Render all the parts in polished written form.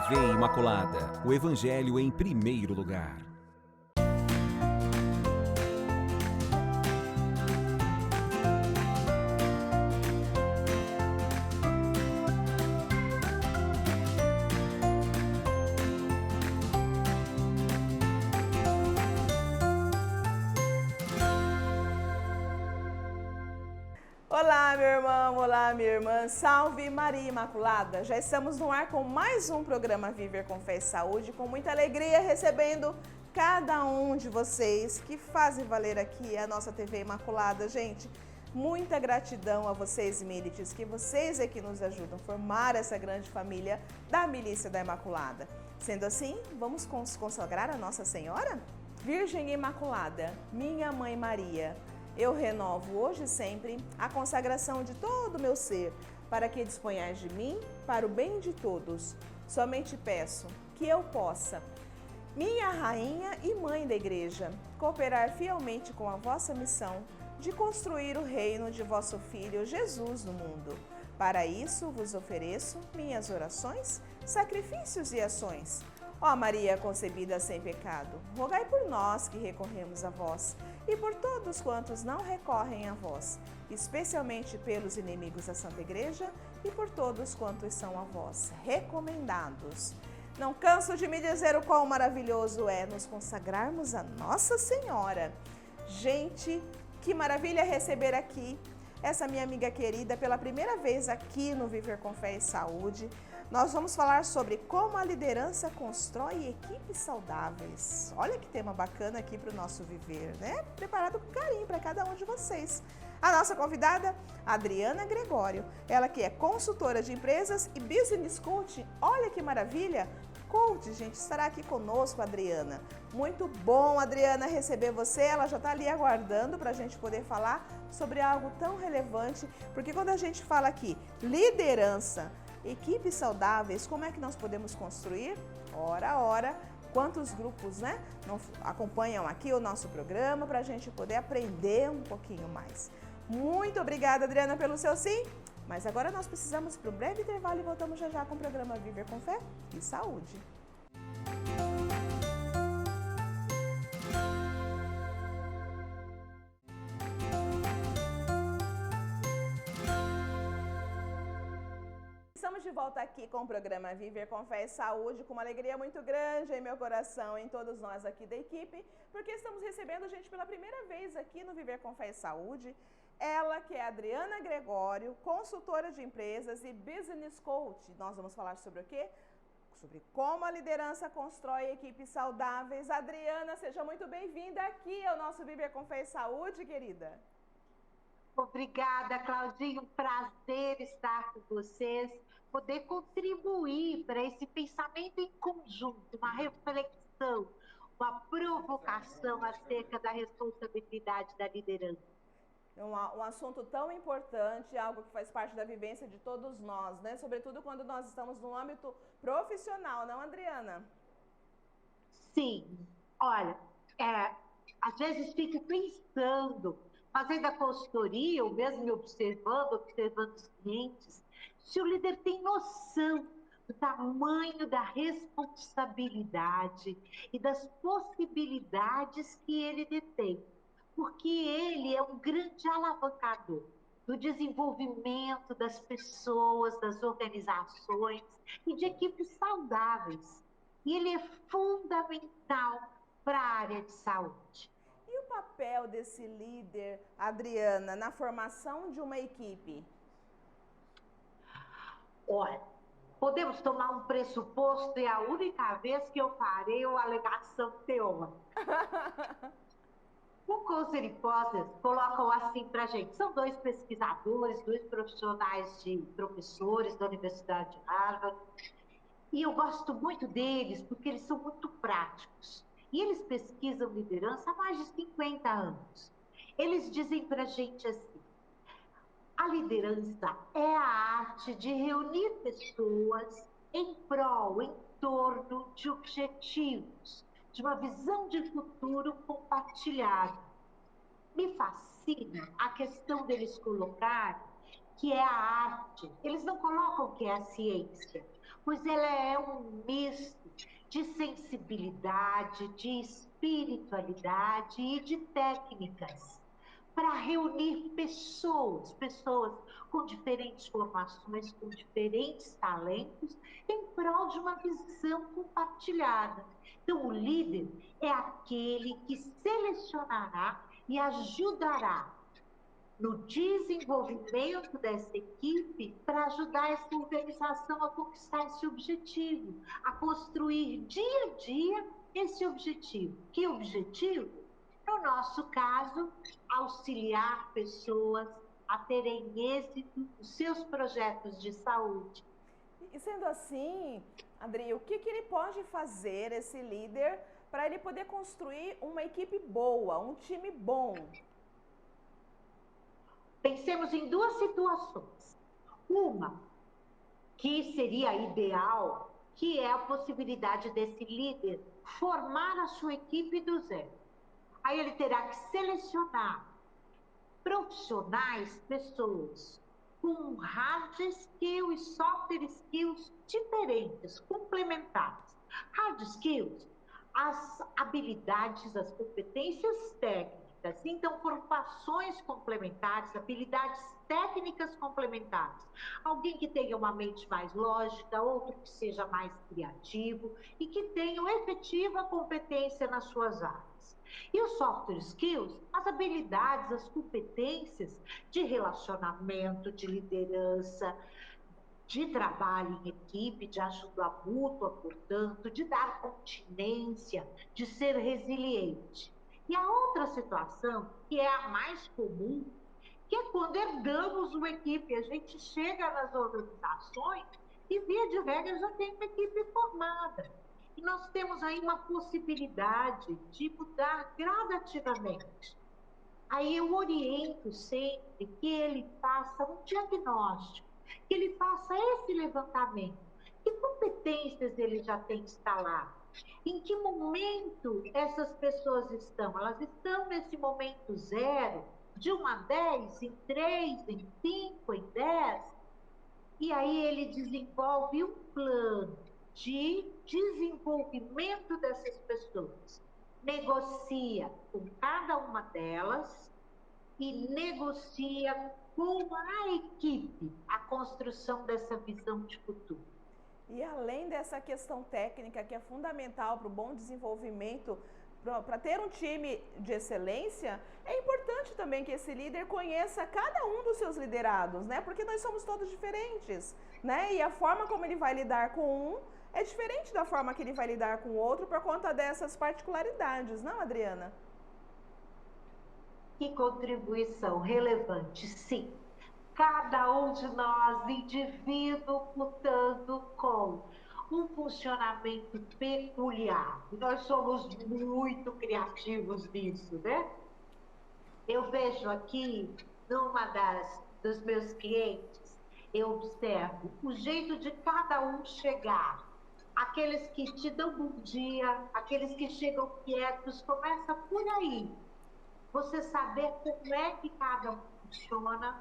TV Imaculada, o Evangelho em primeiro lugar. Olá, meu irmão, olá, minha irmã, salve Maria Imaculada! Já estamos no ar com mais um programa Viver com Fé e Saúde, com muita alegria recebendo cada um de vocês que fazem valer aqui a nossa TV Imaculada. Gente, muita gratidão a vocês, milites, que vocês é que nos ajudam a formar essa grande família da Milícia da Imaculada. Sendo assim, vamos consagrar a Nossa Senhora? Virgem Imaculada, minha Mãe Maria, eu renovo hoje e sempre a consagração de todo o meu ser, para que disponhais de mim para o bem de todos. Somente peço que eu possa, minha Rainha e Mãe da Igreja, cooperar fielmente com a vossa missão de construir o reino de vosso Filho Jesus no mundo. Para isso vos ofereço minhas orações, sacrifícios e ações. Ó Maria concebida sem pecado, rogai por nós que recorremos a vós e por todos quantos não recorrem a vós, especialmente pelos inimigos da Santa Igreja e por todos quantos são a vós recomendados. Não canso de me dizer o quão maravilhoso é nos consagrarmos a Nossa Senhora. Gente, que maravilha receber aqui essa minha amiga querida pela primeira vez aqui no Viver com Fé e Saúde. Nós vamos falar sobre como a liderança constrói equipes saudáveis. Olha que tema bacana aqui para o nosso viver, né? Preparado com carinho para cada um de vocês. A nossa convidada, Adriana Gregório, ela que é consultora de empresas e business coach. Olha que maravilha! Coach, gente, estará aqui conosco, Adriana. Muito bom, Adriana, receber você. Ela já está ali aguardando para a gente poder falar sobre algo tão relevante, porque quando a gente fala aqui liderança, equipes saudáveis, como é que nós podemos construir? Ora, quantos grupos, né, acompanham aqui o nosso programa para a gente poder aprender um pouquinho mais. Muito obrigada, Adriana, pelo seu sim. Mas agora nós precisamos para um breve intervalo e voltamos já já com o programa Viver com Fé e Saúde. Estamos de volta aqui com o programa Viver com Fé e Saúde, com uma alegria muito grande em meu coração, em todos nós aqui da equipe, porque estamos recebendo gente pela primeira vez aqui no Viver com Fé e Saúde. Ela que é Adriana Gregório, consultora de empresas e business coach. Nós vamos falar sobre o quê? Sobre como a liderança constrói equipes saudáveis. Adriana, seja muito bem-vinda aqui ao nosso Viver com Fé e Saúde, querida. Obrigada, Claudinho. Prazer estar com vocês, poder contribuir para esse pensamento em conjunto, uma reflexão, uma provocação acerca da responsabilidade da liderança. Um assunto tão importante, algo que faz parte da vivência de todos nós, né? Sobretudo quando nós estamos no âmbito profissional, não, Adriana? Sim. Olha, às vezes fico pensando, fazendo a consultoria, ou mesmo me observando os clientes, se o líder tem noção do tamanho da responsabilidade e das possibilidades que ele detém. Porque ele é um grande alavancador do desenvolvimento das pessoas, das organizações e de equipes saudáveis. E ele é fundamental para a área de saúde. E o papel desse líder, Adriana, na formação de uma equipe? Olha, podemos tomar um pressuposto e a única vez que eu farei uma alegação teórica. O Coser e Potter colocam assim para a gente. São dois pesquisadores, dois profissionais professores da Universidade de Harvard. E eu gosto muito deles porque eles são muito práticos. E eles pesquisam liderança há mais de 50 anos. Eles dizem para a gente assim: a liderança é a arte de reunir pessoas em prol, em torno de objetivos, de uma visão de futuro compartilhada. Me fascina a questão deles colocar que é a arte. Eles não colocam que é a ciência, pois ela é um misto de sensibilidade, de espiritualidade e de técnicas para reunir pessoas com diferentes formações, com diferentes talentos, em prol de uma visão compartilhada. Então, o líder é aquele que selecionará e ajudará no desenvolvimento dessa equipe para ajudar essa organização a conquistar esse objetivo, a construir dia a dia esse objetivo. Que objetivo? No nosso caso, auxiliar pessoas a terem êxito nos seus projetos de saúde. E sendo assim, Adri, o que ele pode fazer, esse líder, para ele poder construir uma equipe boa, um time bom? Pensemos em duas situações. Uma, que seria ideal, que é a possibilidade desse líder formar a sua equipe do zero. Aí ele terá que selecionar profissionais, pessoas com hard skills e soft skills diferentes, complementares. Hard skills, as habilidades, as competências técnicas. Então, formações complementares, habilidades técnicas complementares. Alguém que tenha uma mente mais lógica, outro que seja mais criativo e que tenha efetiva competência nas suas áreas. E os soft skills, as habilidades, as competências de relacionamento, de liderança, de trabalho em equipe, de ajuda mútua, portanto, de dar continência, de ser resiliente. E a outra situação, que é a mais comum, que é quando herdamos uma equipe, a gente chega nas organizações e, via de regra, já tem uma equipe formada. E nós temos aí uma possibilidade de mudar gradativamente. Aí eu oriento sempre que ele faça um diagnóstico, que ele faça esse levantamento. Que competências ele já tem instalado? Em que momento essas pessoas estão? Elas estão nesse momento zero, de 1 a 10, em 3, em 5, em 10? E aí ele desenvolve um plano de desenvolvimento dessas pessoas. Negocia com cada uma delas e negocia com a equipe a construção dessa visão de futuro. E além dessa questão técnica, que é fundamental para o bom desenvolvimento, para ter um time de excelência, é importante também que esse líder conheça cada um dos seus liderados, né? Porque nós somos todos diferentes, né? E a forma como ele vai lidar com um é diferente da forma que ele vai lidar com o outro por conta dessas particularidades, não, Adriana? Que contribuição relevante, sim. Cada um de nós, indivíduo, lutando com um funcionamento peculiar. Nós somos muito criativos nisso, né? Eu vejo aqui, dos meus clientes, eu observo o jeito de cada um chegar. Aqueles que te dão bom dia, aqueles que chegam quietos, começa por aí. Você saber como é que cada um funciona,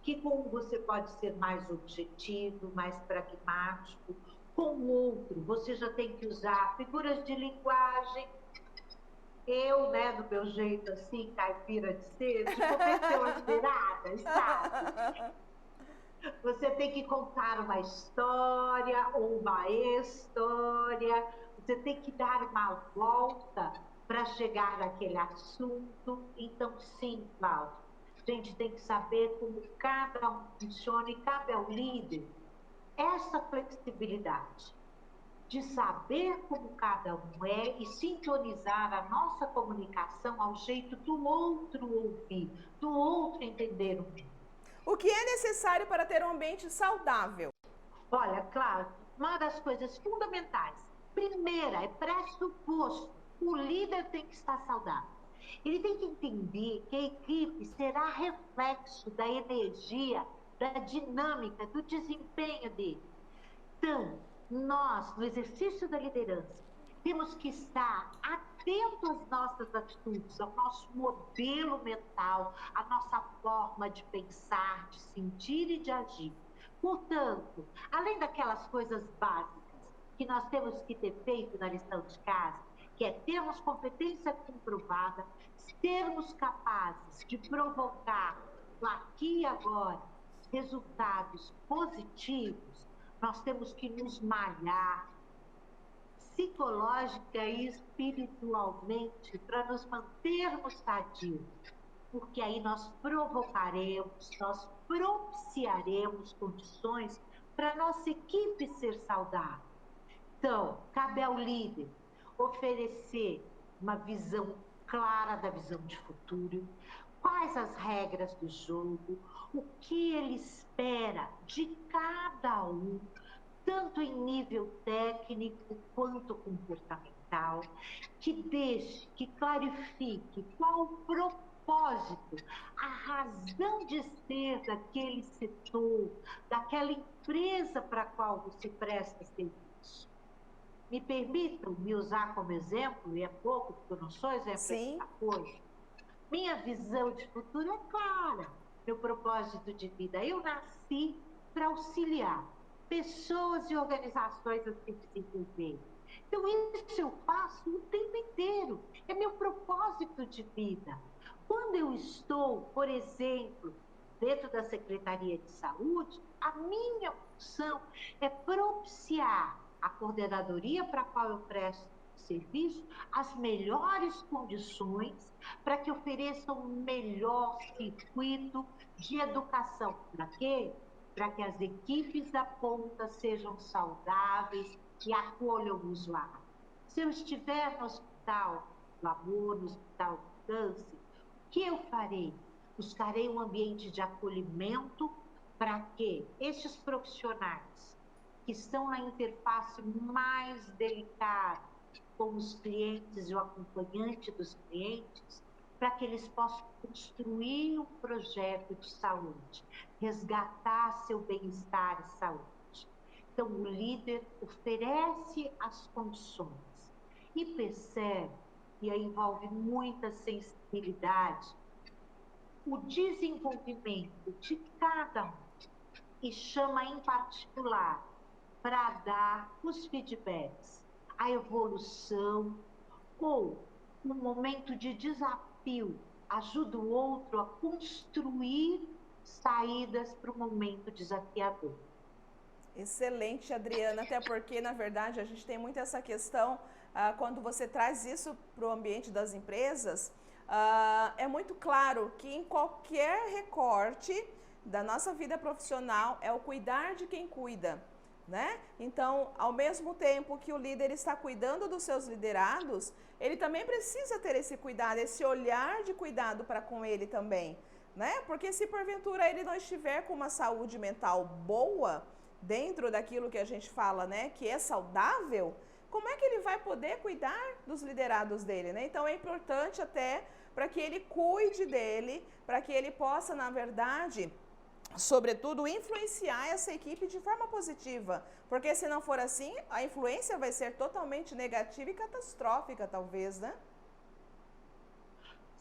que com um você pode ser mais objetivo, mais pragmático, com o outro você já tem que usar figuras de linguagem. Eu, né, do meu jeito assim, caipira de ser, de comer pelas beiradas, sabe? Você tem que contar uma história ou uma história, você tem que dar uma volta para chegar naquele assunto. Então, sim, Cláudio, a gente tem que saber como cada um funciona e cabe ao líder essa flexibilidade de saber como cada um é e sintonizar a nossa comunicação ao jeito do outro ouvir, do outro entender o mundo. O que é necessário para ter um ambiente saudável? Olha, claro, uma das coisas fundamentais, primeira, é pressuposto, o líder tem que estar saudável. Ele tem que entender que a equipe será reflexo da energia, da dinâmica, do desempenho dele. Então, nós, no exercício da liderança, temos que estar atento às nossas atitudes, ao nosso modelo mental, à nossa forma de pensar, de sentir e de agir. Portanto, além daquelas coisas básicas que nós temos que ter feito na lição de casa, que é termos competência comprovada, sermos capazes de provocar aqui e agora resultados positivos, nós temos que nos malhar psicológica e espiritualmente para nos mantermos sadios, porque aí nós provocaremos, nós propiciaremos condições para a nossa equipe ser saudável. Então, cabe ao líder oferecer uma visão clara da visão de futuro, quais as regras do jogo, o que ele espera de cada um, tanto em nível técnico quanto comportamental, que deixe, que clarifique qual o propósito, a razão de ser daquele setor, daquela empresa para a qual você presta serviço. Me permitam me usar como exemplo, e é pouco, porque eu não sou exemplo de muita coisa. Minha visão de futuro é clara, meu propósito de vida. Eu nasci para auxiliar pessoas e organizações a se desenvolverem. Então, isso eu faço o tempo inteiro. É meu propósito de vida. Quando eu estou, por exemplo, dentro da Secretaria de Saúde, a minha função é propiciar a coordenadoria para a qual eu presto serviço as melhores condições para que ofereçam um melhor circuito de educação. Para quê? Para que as equipes da ponta sejam saudáveis e acolham o usuário. Se eu estiver no hospital do amor, no hospital do câncer, o que eu farei? Buscarei um ambiente de acolhimento para que estes profissionais que estão na interface mais delicada com os clientes e o acompanhante dos clientes, para que eles possam construir um projeto de saúde, resgatar seu bem-estar e saúde. Então, o líder oferece as condições e percebe, e aí envolve muita sensibilidade, o desenvolvimento de cada um e chama em particular para dar os feedbacks, a evolução ou um momento de desafio, ajuda o outro a construir saídas para o momento desafiador. Excelente, Adriana, até porque, na verdade, a gente tem muito essa questão, quando você traz isso para o ambiente das empresas, é muito claro que em qualquer recorte da nossa vida profissional é o cuidar de quem cuida, né? Então, ao mesmo tempo que o líder está cuidando dos seus liderados, ele também precisa ter esse cuidado, esse olhar de cuidado para com ele também, né? Porque se porventura ele não estiver com uma saúde mental boa, dentro daquilo que a gente fala, né, que é saudável, como é que ele vai poder cuidar dos liderados dele, né? Então é importante até para que ele cuide dele, para que ele possa, na verdade, sobretudo, influenciar essa equipe de forma positiva, porque se não for assim, a influência vai ser totalmente negativa e catastrófica, talvez, né?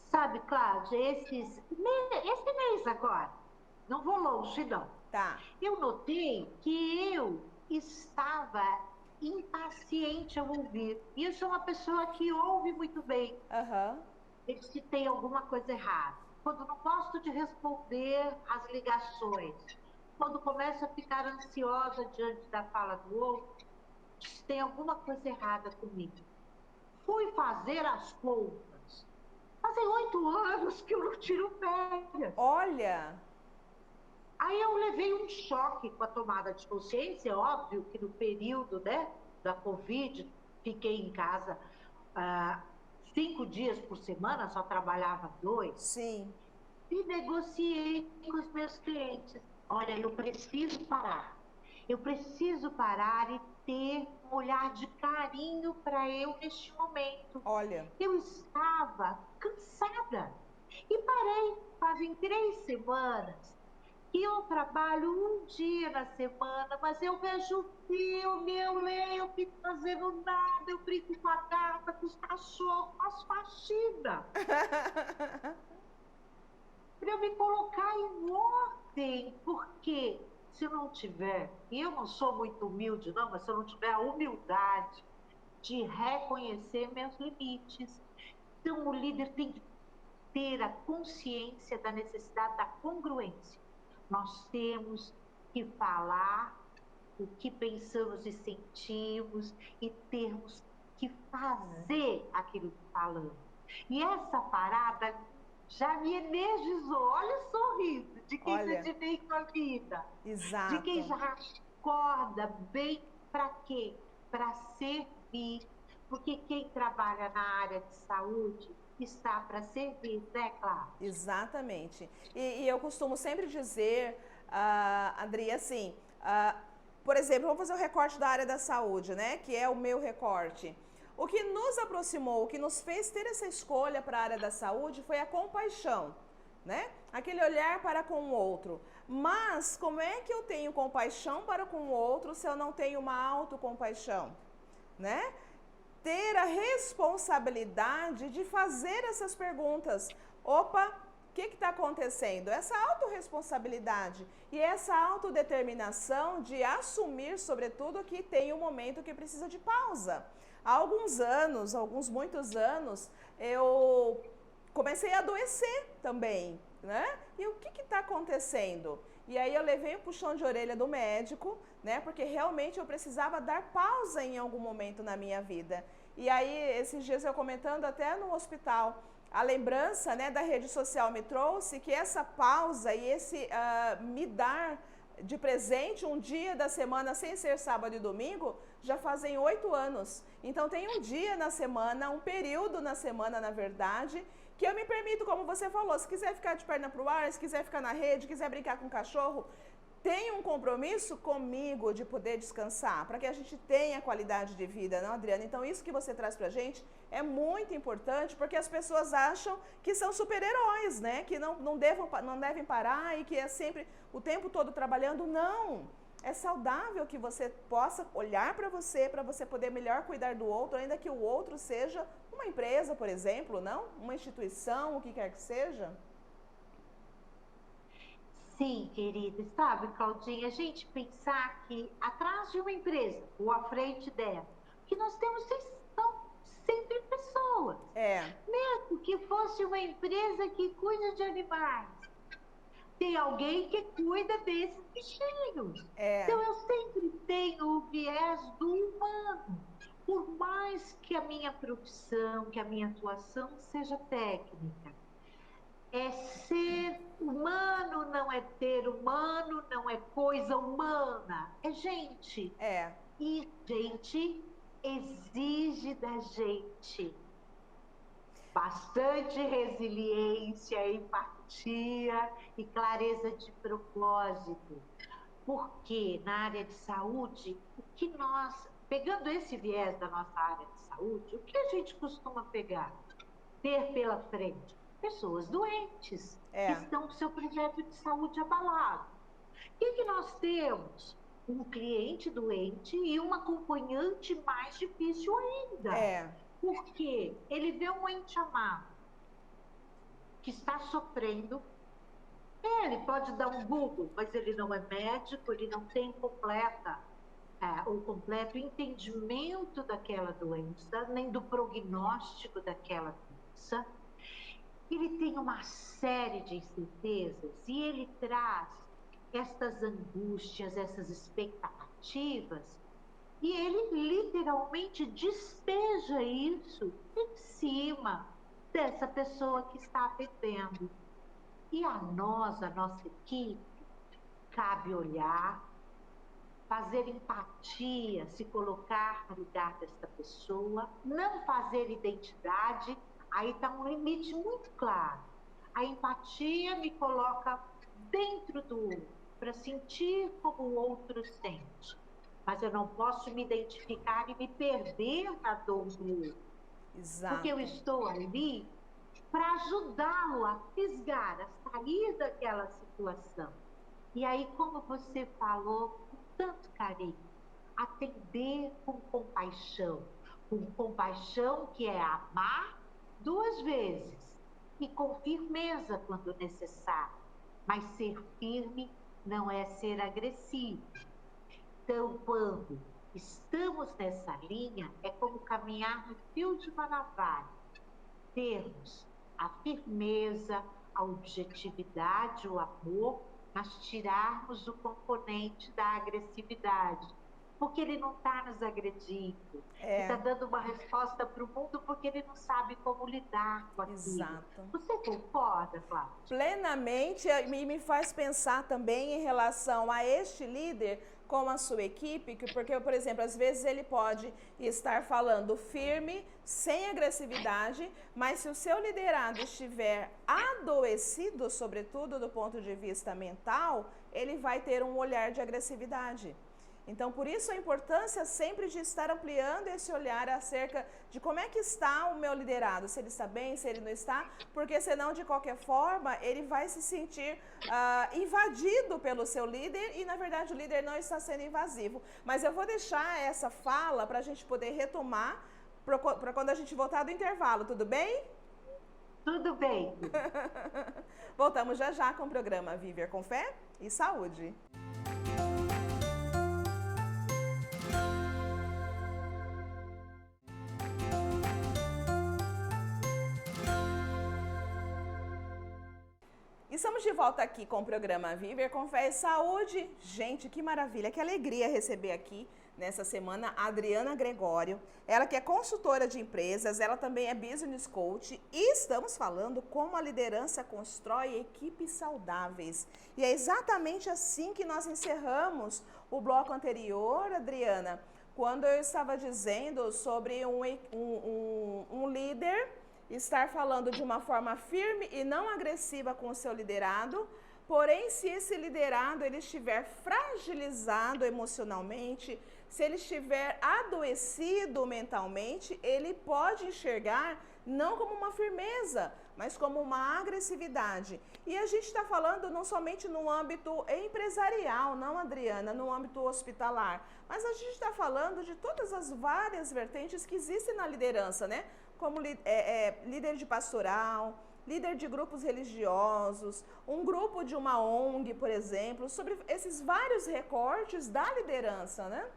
Sabe, Cláudia, esse mês agora, não vou longe, não. Tá. Eu notei que eu estava impaciente ao ouvir. E eu sou uma pessoa que ouve muito bem. Se tem alguma coisa errada. Quando não gosto de responder as ligações, quando começo a ficar ansiosa diante da fala do outro, se tem alguma coisa errada comigo. Fui fazer as contas. Fazem 8 anos que eu não tiro férias. Olha! Aí eu levei um choque com a tomada de consciência, óbvio que no período, né, da Covid, fiquei em casa 5 dias por semana, só trabalhava 2. Sim. E negociei com os meus clientes. Olha, eu preciso parar. Eu preciso parar e ter um olhar de carinho para eu neste momento. Olha. Eu estava cansada. E parei, fazem 3 semanas, que eu eu trabalho um dia na semana, mas eu vejo filme, eu leio, eu fico fazendo nada, eu brinco com a gata, com os cachorros, faço faxina. Para eu me colocar em ordem, porque se eu não tiver, e eu não sou muito humilde não, mas se eu não tiver a humildade de reconhecer meus limites, então o líder tem que ter a consciência da necessidade da congruência. Nós temos que falar o que pensamos e sentimos e termos que fazer aquilo que falamos. E essa parada já me energizou. Olha o sorriso de quem se bem com a vida. Exato. De quem já acorda bem para quê? Para servir. Porque quem trabalha na área de saúde está para servir, né, Clara? Exatamente. E eu costumo sempre dizer, Adri, assim, por exemplo, vamos fazer o recorte da área da saúde, né? Que é o meu recorte. O que nos aproximou, o que nos fez ter essa escolha para a área da saúde foi a compaixão, né? Aquele olhar para com o outro. Mas como é que eu tenho compaixão para com o outro se eu não tenho uma autocompaixão, né? Ter a responsabilidade de fazer essas perguntas. Opa, o que está acontecendo? Essa autorresponsabilidade e essa autodeterminação de assumir, sobretudo, que tem um momento que precisa de pausa. Há alguns anos, muitos anos, eu comecei a adoecer também, né? E o que está acontecendo? E aí eu levei um puxão de orelha do médico, né? Porque realmente eu precisava dar pausa em algum momento na minha vida. E aí, esses dias eu comentando até no hospital, a lembrança, né, da rede social me trouxe que essa pausa e esse me dar de presente um dia da semana sem ser sábado e domingo, já fazem 8 anos. Então tem um dia na semana, um período na semana, na verdade, que eu me permito, como você falou, se quiser ficar de perna pro ar, se quiser ficar na rede, quiser brincar com o cachorro, tem um compromisso comigo de poder descansar, para que a gente tenha qualidade de vida, não, Adriana? Então isso que você traz pra gente é muito importante, porque as pessoas acham que são super-heróis, né? Que não devem parar e que é sempre o tempo todo trabalhando. Não! É saudável que você possa olhar para você poder melhor cuidar do outro, ainda que o outro seja uma empresa, por exemplo, não? Uma instituição, o que quer que seja. Sim, querida. Sabe, Claudinha, a gente pensar que atrás de uma empresa ou à frente dela, que nós temos são sempre pessoas. Mesmo que fosse uma empresa que cuida de animais, tem alguém que cuida desses bichinhos. Então eu sempre tenho o viés do humano. Por mais que a minha profissão, que a minha atuação seja técnica, é ser humano, não é ter humano, não é coisa humana, é gente. E gente exige da gente bastante resiliência, empatia e clareza de propósito. Porque na área de saúde, o que nós, pegando esse viés da nossa área de saúde, o que a gente costuma pegar? Ter pela frente pessoas doentes, que estão com seu projeto de saúde abalado. O que nós temos? Um cliente doente e um acompanhante mais difícil ainda. Porque ele vê um ente amado que está sofrendo, ele pode dar um Google, mas ele não é médico, ele não tem o completo entendimento daquela doença, nem do prognóstico daquela doença. Ele tem uma série de incertezas e ele traz estas angústias, essas expectativas, e ele literalmente despeja isso em cima dessa pessoa que está atendendo. E a nós, a nossa equipe, cabe olhar, fazer empatia, se colocar no lugar dessa pessoa, não fazer identidade. Aí está um limite muito claro. A empatia me coloca dentro do outro, para sentir como o outro sente. Mas eu não posso me identificar e me perder na dor do outro. Exato. Porque eu estou ali para ajudá-lo a fisgar, a sair daquela situação. E aí, como você falou, com tanto carinho, atender com compaixão que é amar duas vezes e com firmeza quando necessário. Mas ser firme não é ser agressivo. Então, quando estamos nessa linha, é como caminhar no fio de uma navalha. Termos a firmeza, a objetividade, o amor, mas tirarmos o componente da agressividade. Porque ele não está nos agredindo. Ele está dando uma resposta para o mundo porque ele não sabe como lidar com aquilo. Exato. Você concorda, Cláudia? Plenamente, e me faz pensar também em relação a este líder com a sua equipe, porque, por exemplo, às vezes ele pode estar falando firme, sem agressividade, mas se o seu liderado estiver adoecido, sobretudo do ponto de vista mental, ele vai ter um olhar de agressividade. Então, por isso a importância sempre de estar ampliando esse olhar acerca de como é que está o meu liderado, se ele está bem, se ele não está, porque senão, de qualquer forma, ele vai se sentir invadido pelo seu líder e, na verdade, o líder não está sendo invasivo. Mas eu vou deixar essa fala para a gente poder retomar para quando a gente voltar do intervalo, tudo bem? Tudo bem. Voltamos já já com o programa Viver com Fé e Saúde. Estamos de volta aqui com o programa Viver com Fé e Saúde. Gente, que maravilha, que alegria receber aqui nessa semana a Adriana Gregório. Ela que é consultora de empresas, ela também é business coach e estamos falando como a liderança constrói equipes saudáveis. E é exatamente assim que nós encerramos o bloco anterior, Adriana, quando eu estava dizendo sobre um líder estar falando de uma forma firme e não agressiva com o seu liderado, porém, se esse liderado ele estiver fragilizado emocionalmente, se ele estiver adoecido mentalmente, ele pode enxergar não como uma firmeza, mas como uma agressividade. E a gente está falando não somente no âmbito empresarial, não, Adriana, no âmbito hospitalar, mas a gente está falando de todas as várias vertentes que existem na liderança, né? Como líder de pastoral, líder de grupos religiosos, um grupo de uma ONG, por exemplo, sobre esses vários recortes da liderança, né?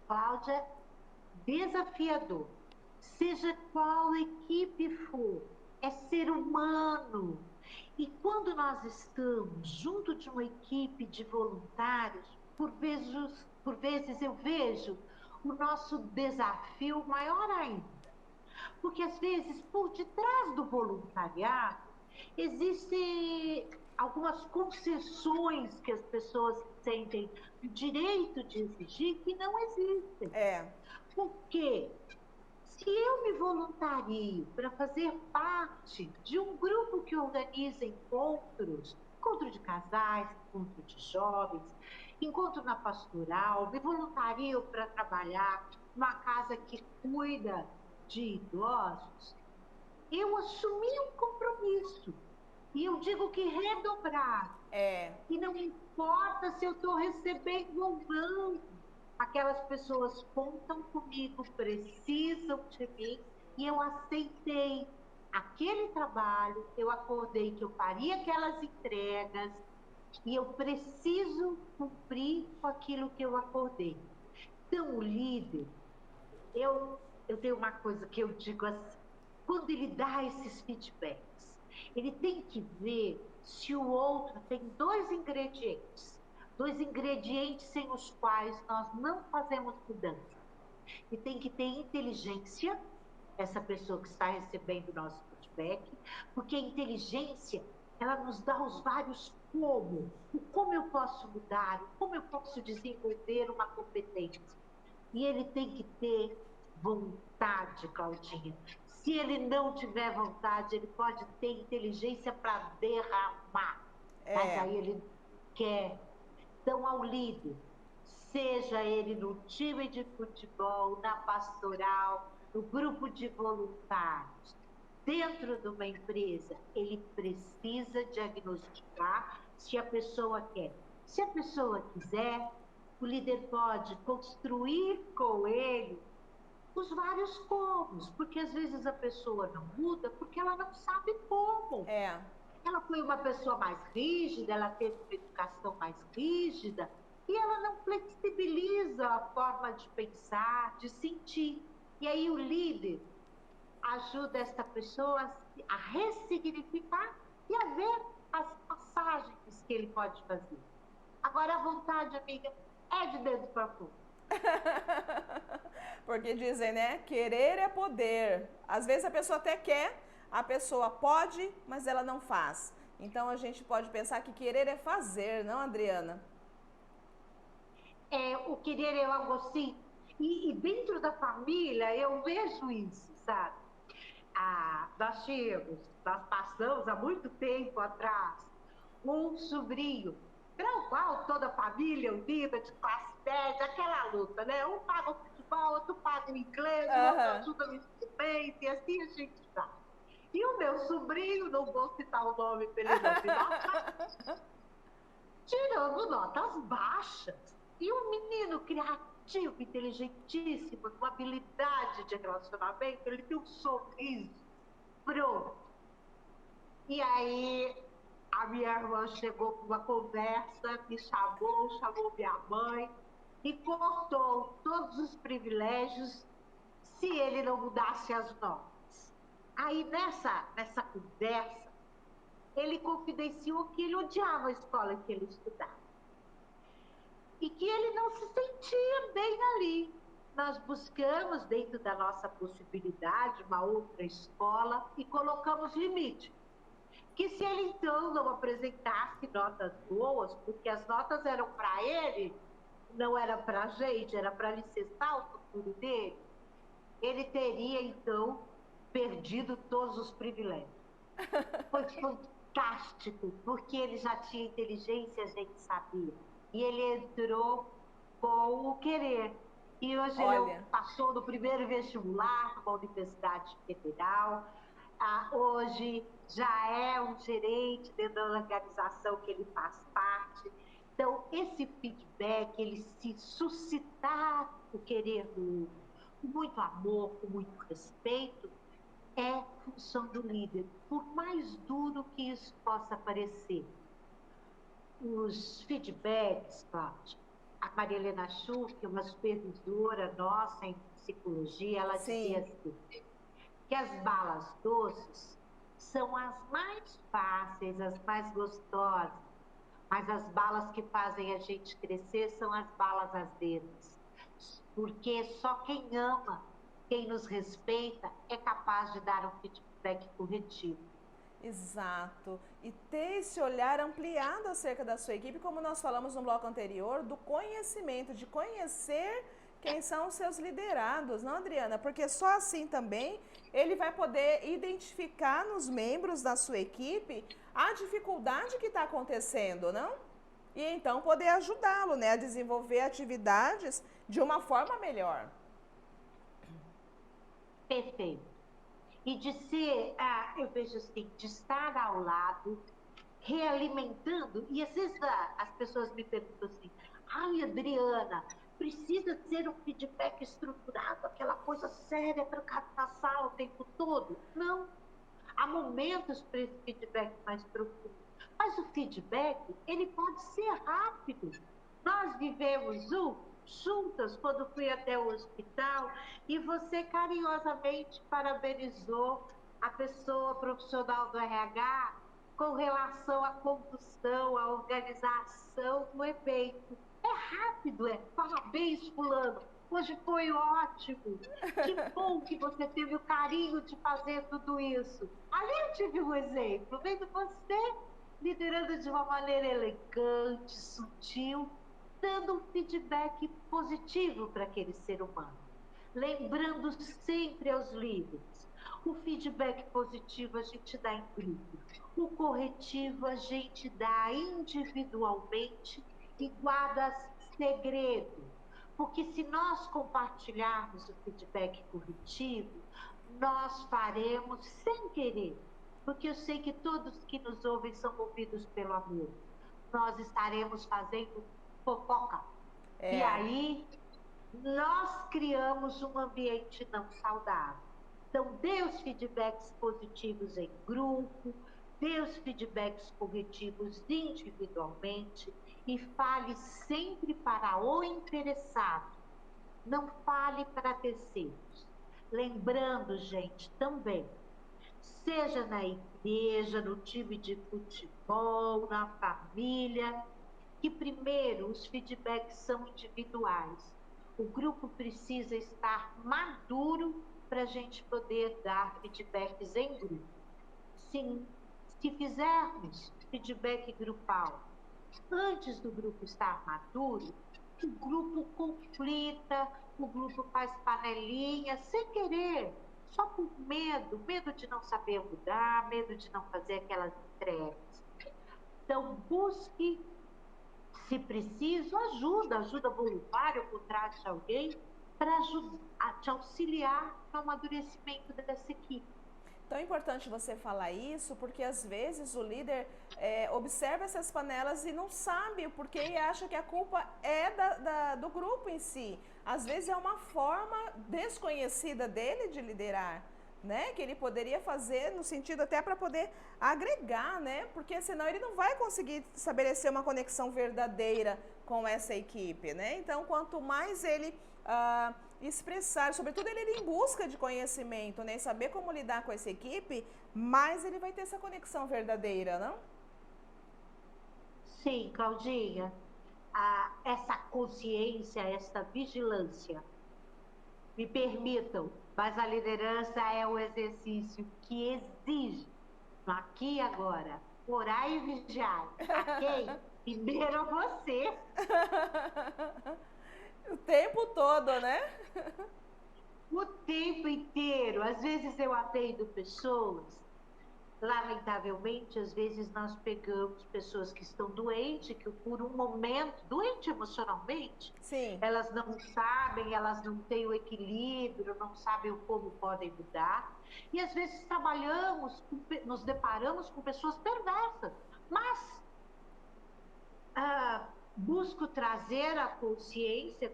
Cláudia, desafiador. Seja qual equipe for, é ser humano. E quando nós estamos junto de uma equipe de voluntários, por vezes eu vejo o nosso desafio maior ainda. Porque, às vezes, por detrás do voluntariado, existem algumas concessões que as pessoas sentem o direito de exigir que não existem. Porque se eu me voluntario para fazer parte de um grupo que organiza encontros, encontro de casais, encontro de jovens, encontro na pastoral, me voluntario para trabalhar numa casa que cuida de idosos, eu assumi um compromisso. E eu digo que redobrar. E não importa se eu estou recebendo ou não. Aquelas pessoas contam comigo, precisam de mim, e eu aceitei aquele trabalho, eu acordei que eu faria aquelas entregas, e eu preciso cumprir com aquilo que eu acordei. Então, o líder, eu tenho uma coisa que eu digo assim, quando ele dá esses feedbacks, ele tem que ver se o outro tem dois ingredientes sem os quais nós não fazemos mudança. E tem que ter inteligência, essa pessoa que está recebendo o nosso feedback, porque a inteligência, ela nos dá os vários como eu posso mudar, como eu posso desenvolver uma competência. E ele tem que ter vontade, Claudinha. Se ele não tiver vontade, ele pode ter inteligência para derramar. Mas aí ele quer. Então, ao líder, seja ele no time de futebol, na pastoral, no grupo de voluntários, dentro de uma empresa, ele precisa diagnosticar se a pessoa quer. Se a pessoa quiser, o líder pode construir com ele os vários comos, porque às vezes a pessoa não muda porque ela não sabe como. Ela foi uma pessoa mais rígida, ela teve uma educação mais rígida, e ela não flexibiliza a forma de pensar, de sentir. E aí o líder ajuda essa pessoa a ressignificar e a ver as passagens que ele pode fazer. Agora, a vontade, amiga, é de dentro para fora. Porque dizem, né? Querer é poder. Às vezes a pessoa até quer, a pessoa pode, mas ela não faz. Então a gente pode pensar que querer é fazer, não, Adriana? O querer é algo assim. E dentro da família eu vejo isso, sabe? Nós passamos há muito tempo atrás um sobrinho, para o qual toda a família unida, de classe média, aquela luta, né? Um paga o futebol, outro paga o inglês, o outro ajuda no instrumento, e assim a gente vai. E o meu sobrinho, não vou citar o nome para ele não me notar, tirando notas baixas. E um menino criativo, inteligentíssimo, com habilidade de relacionamento, ele tem um sorriso pronto. E aí a minha irmã chegou com uma conversa, me chamou minha mãe e cortou todos os privilégios se ele não mudasse as notas. Aí nessa conversa, ele confidenciou que ele odiava a escola em que ele estudava e que ele não se sentia bem ali. Nós buscamos, dentro da nossa possibilidade, uma outra escola e colocamos limite. Que se ele, então, não apresentasse notas boas, porque as notas eram para ele, não era para a gente, era para alicerçar o futuro dele, ele teria, então, perdido todos os privilégios. Foi fantástico, porque ele já tinha inteligência, a gente sabia. E ele entrou com o querer. E hoje ele passou no primeiro vestibular numa universidade federal. Hoje já é um gerente dentro da organização que ele faz parte. Então, esse feedback, ele se suscitar o querer do outro, com muito amor, com muito respeito, é função do líder, por mais duro que isso possa parecer. Os feedbacks, Cláudia, a Maria Helena Schur, que é uma supervisora nossa em psicologia, ela dizia assim, que as balas doces são as mais fáceis, as mais gostosas, mas as balas que fazem a gente crescer são as balas azedas, porque só quem ama, quem nos respeita, é capaz de dar um feedback corretivo. Exato. E ter esse olhar ampliado acerca da sua equipe, como nós falamos no bloco anterior, do conhecimento, de conhecer quem são os seus liderados, não, Adriana? Porque só assim também ele vai poder identificar nos membros da sua equipe a dificuldade que está acontecendo, não? E então poder ajudá-lo, né, a desenvolver atividades de uma forma melhor. Perfeito. E de ser, eu vejo assim, de estar ao lado, realimentando, e às vezes as pessoas me perguntam assim, ai, Adriana, precisa ser um feedback estruturado, aquela coisa séria, trancada na sala o tempo todo? Não. Há momentos para esse feedback mais profundo. Mas o feedback, ele pode ser rápido. Nós vivemos juntas quando fui até o hospital e você carinhosamente parabenizou a pessoa profissional do RH com relação à condução, à organização do evento. É rápido, parabéns, fulano. Hoje foi ótimo. Que bom que você teve o carinho de fazer tudo isso. Ali eu tive um exemplo, vendo você liderando de uma maneira elegante, sutil, dando um feedback positivo para aquele ser humano. Lembrando sempre aos líderes, o feedback positivo a gente dá em grupo, o corretivo a gente dá individualmente e guarda segredo. Porque se nós compartilharmos o feedback corretivo, nós faremos sem querer, porque eu sei que todos que nos ouvem são movidos pelo amor. Nós estaremos fazendo fofoca. E aí, nós criamos um ambiente não saudável. Então, dê os feedbacks positivos em grupo, dê os feedbacks corretivos individualmente e fale sempre para o interessado. Não fale para terceiros. Lembrando, gente, também, seja na igreja, no time de futebol, na família, que primeiro os feedbacks são individuais. O grupo precisa estar maduro para a gente poder dar feedbacks em grupo. Sim, se fizermos feedback grupal antes do grupo estar maduro, o grupo conflita, o grupo faz panelinha sem querer, só por medo, medo de não saber mudar, medo de não fazer aquelas entregas. Então, busque, se preciso, ajuda voluntária, contrate alguém para te auxiliar no amadurecimento dessa equipe. Tão importante você falar isso, porque às vezes o líder observa essas panelas e não sabe o porquê e acha que a culpa é do grupo em si. Às vezes é uma forma desconhecida dele de liderar, né? Que ele poderia fazer no sentido até para poder agregar, né? Porque senão ele não vai conseguir estabelecer uma conexão verdadeira com essa equipe, né? Então, quanto mais ele expressar, sobretudo ele ir em busca de conhecimento, né? Saber como lidar com essa equipe, mais ele vai ter essa conexão verdadeira, não? Sim, Claudinha. Essa consciência, essa vigilância, me permitam, mas a liderança é um exercício que exige, aqui e agora, orar e vigiar. A quem? Primeiro você. O tempo todo, né? O tempo inteiro. Às vezes eu atendo pessoas, lamentavelmente, às vezes nós pegamos pessoas que estão doentes, que por um momento, doente emocionalmente, Sim. Elas não sabem, elas não têm o equilíbrio, não sabem como podem mudar. E às vezes nos deparamos com pessoas perversas, mas busco trazer a consciência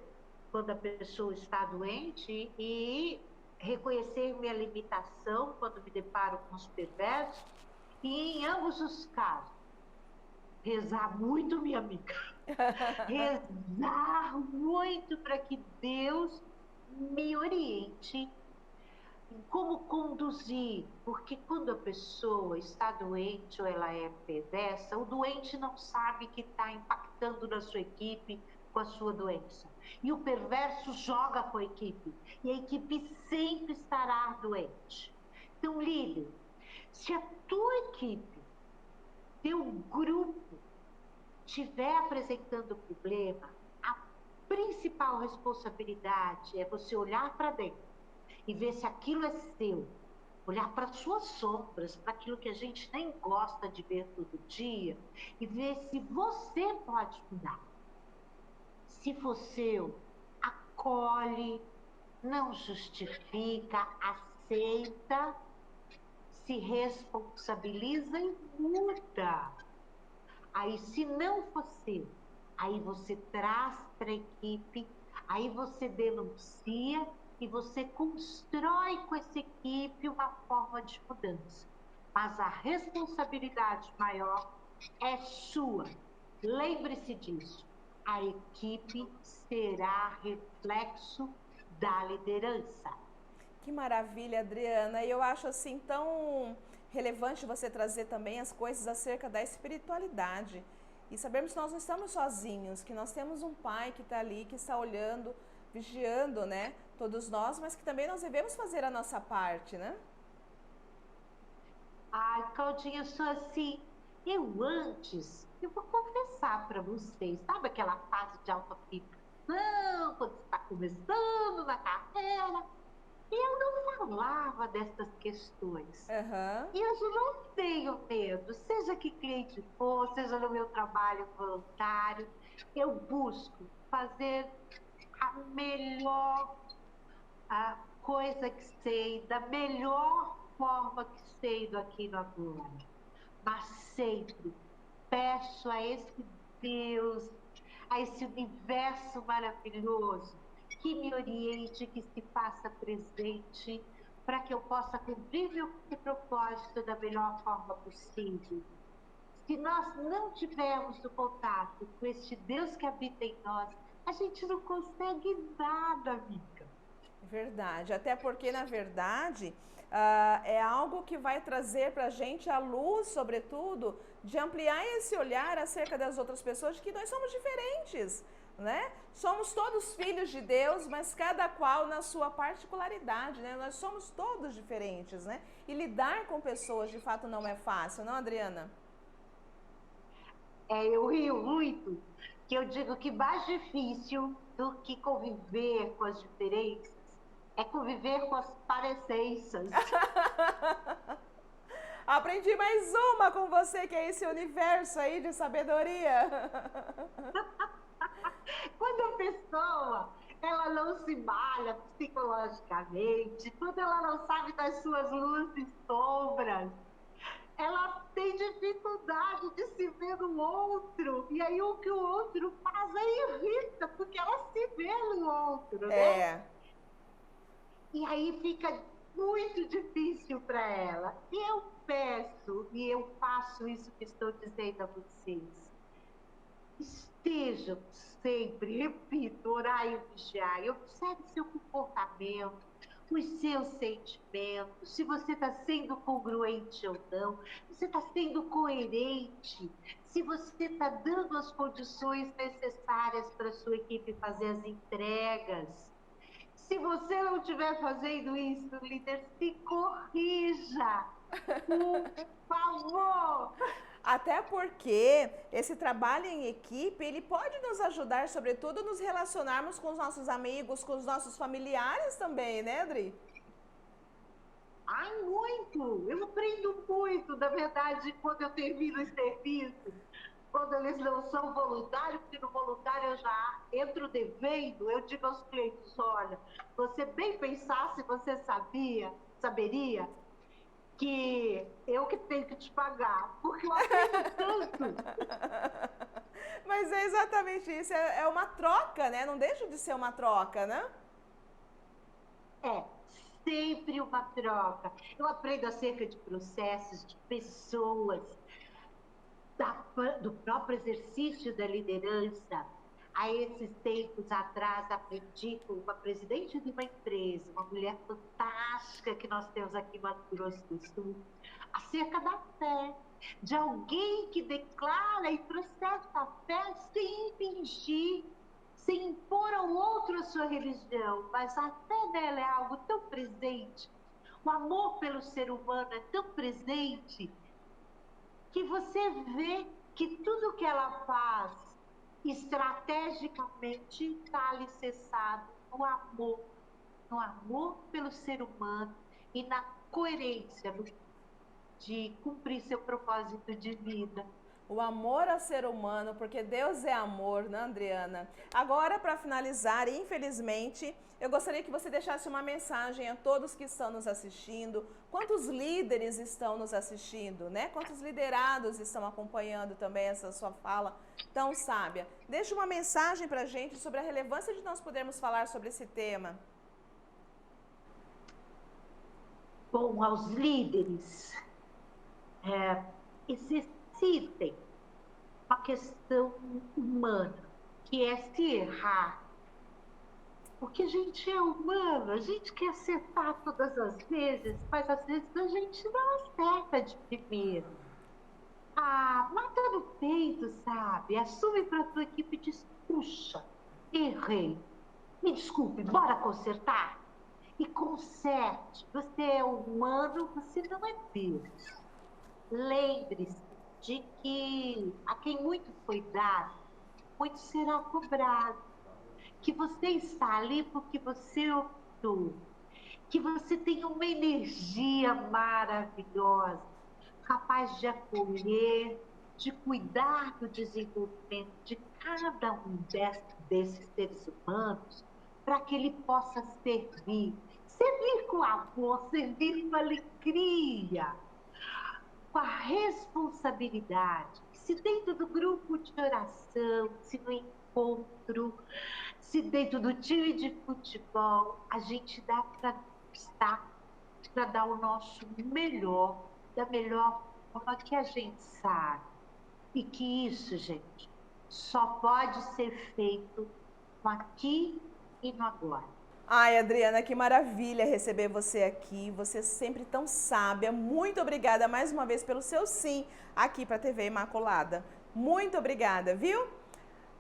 quando a pessoa está doente e reconhecer minha limitação quando me deparo com os perversos, e em ambos os casos, rezar muito, minha amiga, rezar muito para que Deus me oriente em como conduzir, porque quando a pessoa está doente ou ela é perversa, o doente não sabe que está impactando na sua equipe com a sua doença. E o perverso joga com a equipe, e a equipe sempre estará doente. Então, líder, se a tua equipe, teu grupo, estiver apresentando problema, a principal responsabilidade é você olhar para dentro e ver se aquilo é seu, olhar para suas sombras, para aquilo que a gente nem gosta de ver todo dia e ver se você pode mudar. Se for seu, acolhe, não justifica, aceita, se responsabiliza e muda. Aí, se não for seu, aí você traz para a equipe, aí você denuncia e você constrói com essa equipe uma forma de mudança. Mas a responsabilidade maior é sua. Lembre-se disso. A equipe será reflexo da liderança. Que maravilha, Adriana. E eu acho assim tão relevante você trazer também as coisas acerca da espiritualidade. E sabermos que nós não estamos sozinhos, que nós temos um pai que está ali, que está olhando, vigiando, né? Todos nós, mas que também nós devemos fazer a nossa parte, né? Ai, Claudinha, eu sou assim. Eu vou confessar para vocês, sabe aquela fase de autoafirmação, quando você está começando na carreira? Eu não falava dessas questões. E hoje eu não tenho medo, seja que cliente for, seja no meu trabalho voluntário, eu busco fazer a melhor a coisa que sei, da melhor forma que sei do aqui no agora. Mas sempre peço a esse Deus, a esse universo maravilhoso, que me oriente, que se faça presente, para que eu possa cumprir meu propósito da melhor forma possível. Se nós não tivermos o contato com este Deus que habita em nós, a gente não consegue nada, amiga. Verdade, até porque, na verdade, é algo que vai trazer para a gente a luz, sobretudo, de ampliar esse olhar acerca das outras pessoas, de que nós somos diferentes, né? Somos todos filhos de Deus, mas cada qual na sua particularidade, né? Nós somos todos diferentes, né? E lidar com pessoas, de fato, não é fácil, não, Adriana? Eu rio muito, que eu digo que mais difícil do que conviver com as diferenças é conviver com as parecenças. Aprendi mais uma com você, que é esse universo aí de sabedoria. Quando a pessoa ela não se malha psicologicamente, quando ela não sabe das suas luzes e sombras, ela tem dificuldade de se ver no outro. E aí o que o outro faz aí irrita, porque ela se vê no outro, né? E aí fica muito difícil para ela. E eu peço, e eu faço isso que estou dizendo a vocês. Estejam sempre, repito, orar e vigiar, e observe seu comportamento, os seus sentimentos, se você está sendo congruente ou não, se você está sendo coerente, se você está dando as condições necessárias para a sua equipe fazer as entregas. Se você não estiver fazendo isso, líder, se corrija, por favor. Até porque esse trabalho em equipe, ele pode nos ajudar, sobretudo, nos relacionarmos com os nossos amigos, com os nossos familiares também, né, Adri? Ai, muito! Eu aprendo muito, na verdade, quando eu termino os serviços, quando eles não são voluntários, porque no voluntário eu já entro devendo, eu digo aos clientes, olha, você bem pensasse, você saberia que eu que tenho que te pagar, porque eu aprendo tanto. Mas é exatamente isso, é uma troca, né? Não deixa de ser uma troca, né? É, sempre uma troca. Eu aprendo acerca de processos, de pessoas, do próprio exercício da liderança. Há esses tempos atrás, aprendi com uma presidente de uma empresa, uma mulher fantástica que nós temos aqui em Mato Grosso do Sul, acerca da fé, de alguém que declara e processa a fé sem fingir, sem impor ao outro a sua religião, mas a fé dela é algo tão presente, o amor pelo ser humano é tão presente, que você vê que tudo que ela faz estrategicamente está alicerçado no amor pelo ser humano e na coerência de cumprir seu propósito de vida. O amor ao ser humano, porque Deus é amor, né, Adriana? Agora, para finalizar, infelizmente, eu gostaria que você deixasse uma mensagem a todos que estão nos assistindo. Quantos líderes estão nos assistindo, né? Quantos liderados estão acompanhando também essa sua fala tão sábia? Deixe uma mensagem para a gente sobre a relevância de nós podermos falar sobre esse tema. Bom, aos líderes, exercitem uma questão humana, que é se errar. Porque a gente é humano, a gente quer acertar todas as vezes, mas às vezes a gente não acerta de primeiro. Mata no peito, sabe? Assume para a tua equipe e diz, puxa, errei. Me desculpe, bora consertar? E conserte. Você é humano, você não é Deus. Lembre-se de que a quem muito foi dado, muito será cobrado. Que você está ali porque você optou. Que você tem uma energia maravilhosa, capaz de acolher, de cuidar do desenvolvimento de cada um desses seres humanos, para que ele possa servir. Servir com amor, servir com alegria, com a responsabilidade. Se dentro do grupo de oração, se no encontro, se dentro do time de futebol, a gente dá para estar, para dar o nosso melhor, da melhor forma que a gente sabe. E que isso, gente, só pode ser feito no aqui e no agora. Ai, Adriana, que maravilha receber você aqui. Você é sempre tão sábia. Muito obrigada mais uma vez pelo seu sim aqui para a TV Imaculada. Muito obrigada, viu?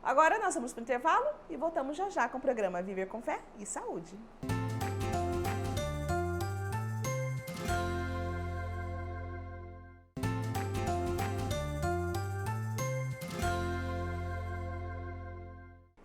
Agora nós vamos para o intervalo e voltamos já já com o programa Viver com Fé e Saúde.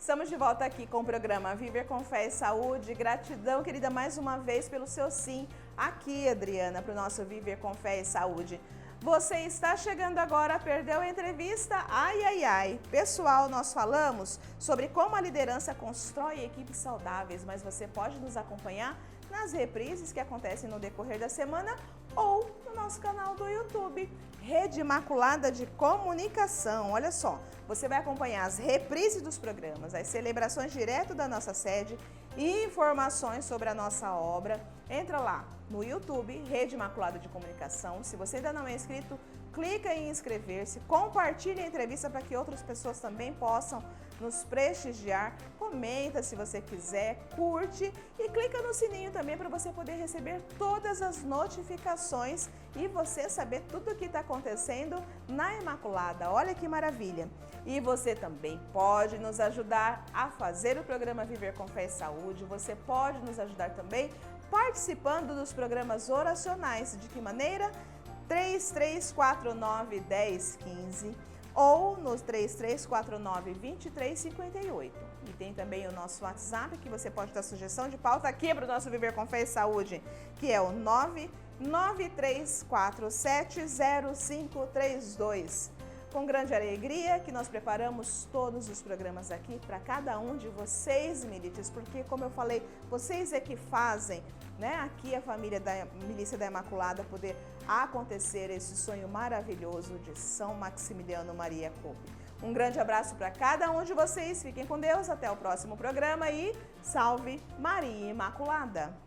Estamos de volta aqui com o programa Viver com Fé e Saúde. Gratidão, querida, mais uma vez pelo seu sim aqui, Adriana, para o nosso Viver com Fé e Saúde. Você está chegando agora, perdeu a entrevista? Ai, ai, ai. Pessoal, nós falamos sobre como a liderança constrói equipes saudáveis, mas você pode nos acompanhar nas reprises que acontecem no decorrer da semana ou no nosso canal do YouTube, Rede Imaculada de Comunicação. Olha só, você vai acompanhar as reprises dos programas, as celebrações direto da nossa sede e informações sobre a nossa obra. Entra lá no YouTube, Rede Imaculada de Comunicação. Se você ainda não é inscrito, clica em inscrever-se, compartilhe a entrevista para que outras pessoas também possam nos prestigiar. Comenta se você quiser, curte e clica no sininho também para você poder receber todas as notificações e você saber tudo o que está acontecendo na Imaculada. Olha que maravilha! E você também pode nos ajudar a fazer o programa Viver com Fé e Saúde. Você pode nos ajudar também participando dos programas oracionais. De que maneira? 3349-1015 ou no 3349-2358. E tem também o nosso WhatsApp, que você pode dar sugestão de pauta aqui para o nosso Viver com Fé e Saúde, que é o 993470532. Com grande alegria que nós preparamos todos os programas aqui para cada um de vocês, milites, porque, como eu falei, vocês é que fazem, né, aqui a família da Milícia da Imaculada poder acontecer esse sonho maravilhoso de São Maximiliano Maria Kolbe. Um grande abraço para cada um de vocês, fiquem com Deus, até o próximo programa e salve Maria Imaculada!